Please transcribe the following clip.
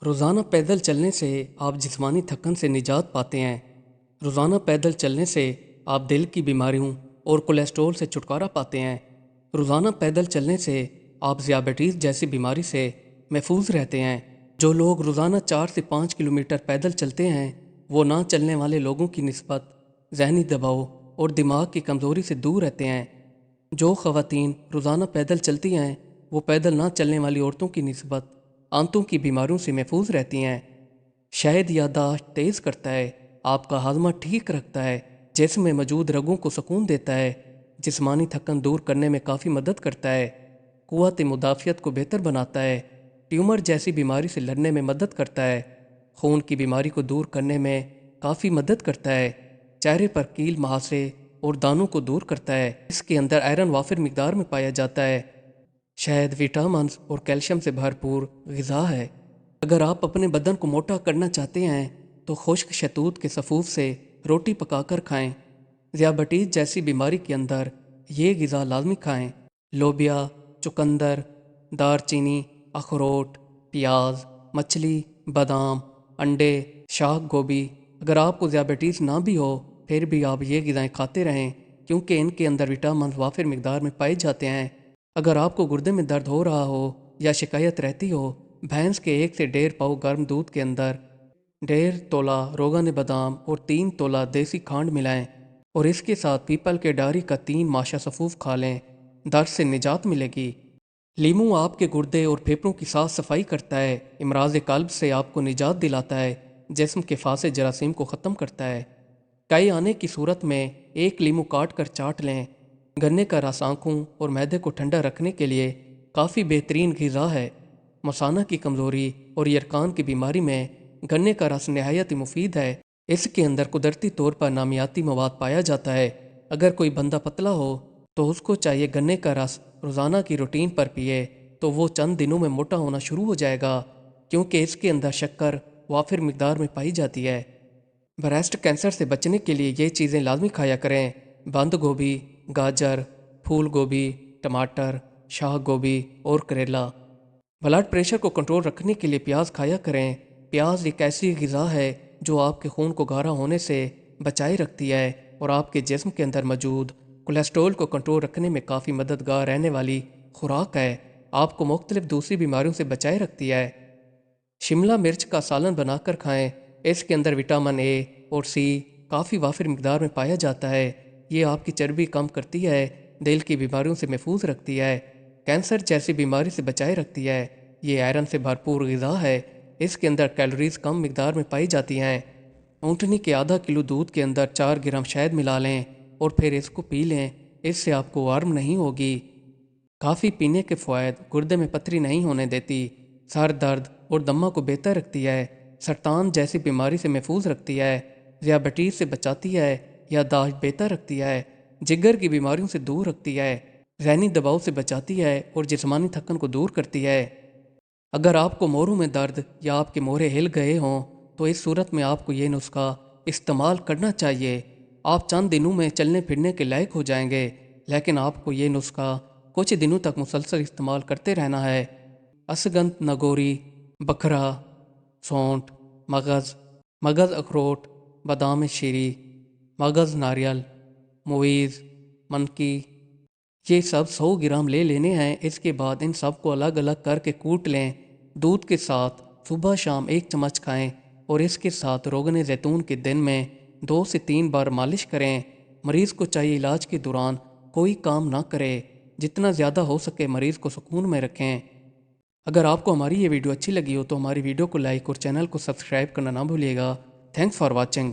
روزانہ پیدل چلنے سے آپ جسمانی تھکن سے نجات پاتے ہیں۔ روزانہ پیدل چلنے سے آپ دل کی بیماریوں اور کولیسٹرول سے چھٹکارا پاتے ہیں۔ روزانہ پیدل چلنے سے آپ ذیابیطیز جیسی بیماری سے محفوظ رہتے ہیں۔ جو لوگ روزانہ 4 سے 5 کلومیٹر پیدل چلتے ہیں وہ نہ چلنے والے لوگوں کی نسبت ذہنی دباؤ اور دماغ کی کمزوری سے دور رہتے ہیں۔ جو خواتین روزانہ پیدل چلتی ہیں وہ پیدل نہ چلنے والی عورتوں کی نسبت آنتوں کی بیماریوں سے محفوظ رہتی ہیں۔ شہد یادداشت تیز کرتا ہے، آپ کا ہاضمہ ٹھیک رکھتا ہے، جسم میں موجود رگوں کو سکون دیتا ہے، جسمانی تھکن دور کرنے میں کافی مدد کرتا ہے، قوت مدافعت کو بہتر بناتا ہے، ٹیومر جیسی بیماری سے لڑنے میں مدد کرتا ہے، خون کی بیماری کو دور کرنے میں کافی مدد کرتا ہے، چہرے پر کیل مہاسے اور دانوں کو دور کرتا ہے۔ اس کے اندر آئرن وافر مقدار میں پایا جاتا ہے۔ شہد وٹامنز اور کیلشیم سے بھرپور غذا ہے۔ اگر آپ اپنے بدن کو موٹا کرنا چاہتے ہیں تو خشک شہتوت کے صفوف سے روٹی پکا کر کھائیں۔ ذیابیطیز جیسی بیماری کے اندر یہ غذا لازمی کھائیں۔ لوبیا، چقندر، دار چینی، اخروٹ، پیاز، مچھلی، بادام، انڈے، شاخ گوبھی۔ اگر آپ کو ذیابیطیز نہ بھی ہو پھر بھی آپ یہ غذائیں کھاتے رہیں کیونکہ ان کے اندر وٹامنز وافر مقدار میں پائے جاتے ہیں۔ اگر آپ کو گردے میں درد ہو رہا ہو یا شکایت رہتی ہو، بھینس کے 1 سے 1.5 پاؤ گرم دودھ کے اندر 1.5 تولہ روغن بادام اور 3 تولہ دیسی کھانڈ ملائیں اور اس کے ساتھ پیپل کے ڈاری کا 3 ماشا صفوف کھا لیں، درد سے نجات ملے گی۔ لیموں آپ کے گردے اور پھیپھڑوں کی صاف صفائی کرتا ہے، امراض قلب سے آپ کو نجات دلاتا ہے، جسم کے فاسد جراثیم کو ختم کرتا ہے۔ کئی آنے کی صورت میں 1 لیموں کاٹ کر چاٹ لیں۔ گنے کا رس آنکھوں اور معدے کو ٹھنڈا رکھنے کے لیے کافی بہترین غذا ہے۔ مثانہ کی کمزوری اور یرقان کی بیماری میں گنے کا رس نہایت مفید ہے۔ اس کے اندر قدرتی طور پر نامیاتی مواد پایا جاتا ہے۔ اگر کوئی بندہ پتلا ہو تو اس کو چاہیے گنے کا رس روزانہ کی روٹین پر پیے تو وہ چند دنوں میں موٹا ہونا شروع ہو جائے گا، کیونکہ اس کے اندر شکر وافر مقدار میں پائی جاتی ہے۔ بریسٹ کینسر سے بچنے کے لیے یہ چیزیں لازمی کھایا کریں۔ بند گوبھی، گاجر، پھول گوبھی، ٹماٹر، شاہ گوبھی اور کریلا۔ بلڈ پریشر کو کنٹرول رکھنے کے لیے پیاز کھایا کریں۔ پیاز ایک ایسی غذا ہے جو آپ کے خون کو گاڑھا ہونے سے بچائے رکھتی ہے اور آپ کے جسم کے اندر موجود کولیسٹرول کو کنٹرول رکھنے میں کافی مددگار رہنے والی خوراک ہے۔ آپ کو مختلف دوسری بیماریوں سے بچائے رکھتی ہے۔ شملہ مرچ کا سالن بنا کر کھائیں۔ اس کے اندر وٹامن اے اور سی کافی وافر مقدار میں پایا جاتا ہے۔ یہ آپ کی چربی کم کرتی ہے، دل کی بیماریوں سے محفوظ رکھتی ہے، کینسر جیسی بیماری سے بچائے رکھتی ہے۔ یہ آئرن سے بھرپور غذا ہے۔ اس کے اندر کیلوریز کم مقدار میں پائی جاتی ہیں۔ اونٹنی کے ½ کلو دودھ کے اندر 4 گرام شہد ملا لیں اور پھر اس کو پی لیں۔ اس سے آپ کو ورم نہیں ہوگی۔ کافی پینے کے فوائد: گردے میں پتھری نہیں ہونے دیتی، سر درد اور دمہ کو بہتر رکھتی ہے، سرطان جیسی بیماری سے محفوظ رکھتی ہے، ذیابیطیز سے بچاتی ہے، یادداشت بہتر رکھتی ہے، جگر کی بیماریوں سے دور رکھتی ہے، ذہنی دباؤ سے بچاتی ہے اور جسمانی تھکن کو دور کرتی ہے۔ اگر آپ کو موڑوں میں درد یا آپ کے موڑے ہل گئے ہوں تو اس صورت میں آپ کو یہ نسخہ استعمال کرنا چاہیے۔ آپ چند دنوں میں چلنے پھرنے کے لائق ہو جائیں گے، لیکن آپ کو یہ نسخہ کچھ دنوں تک مسلسل استعمال کرتے رہنا ہے۔ اسگندھ نگوری، بکھرا، سونٹ، مغز اخروٹ، بادام شیری، مغز ناریل، مویز، منکی، یہ سب 100 گرام لے لینے ہیں۔ اس کے بعد ان سب کو الگ الگ کر کے کوٹ لیں۔ دودھ کے ساتھ صبح شام 1 چمچ کھائیں اور اس کے ساتھ روغن زیتون کے دن میں 2 سے 3 بار مالش کریں۔ مریض کو چاہیے علاج کے دوران کوئی کام نہ کرے، جتنا زیادہ ہو سکے مریض کو سکون میں رکھیں۔ اگر آپ کو ہماری یہ ویڈیو اچھی لگی ہو تو ہماری ویڈیو کو لائک اور چینل کو سبسکرائب کرنا نہ بھولیے گا۔ Thanks for watching.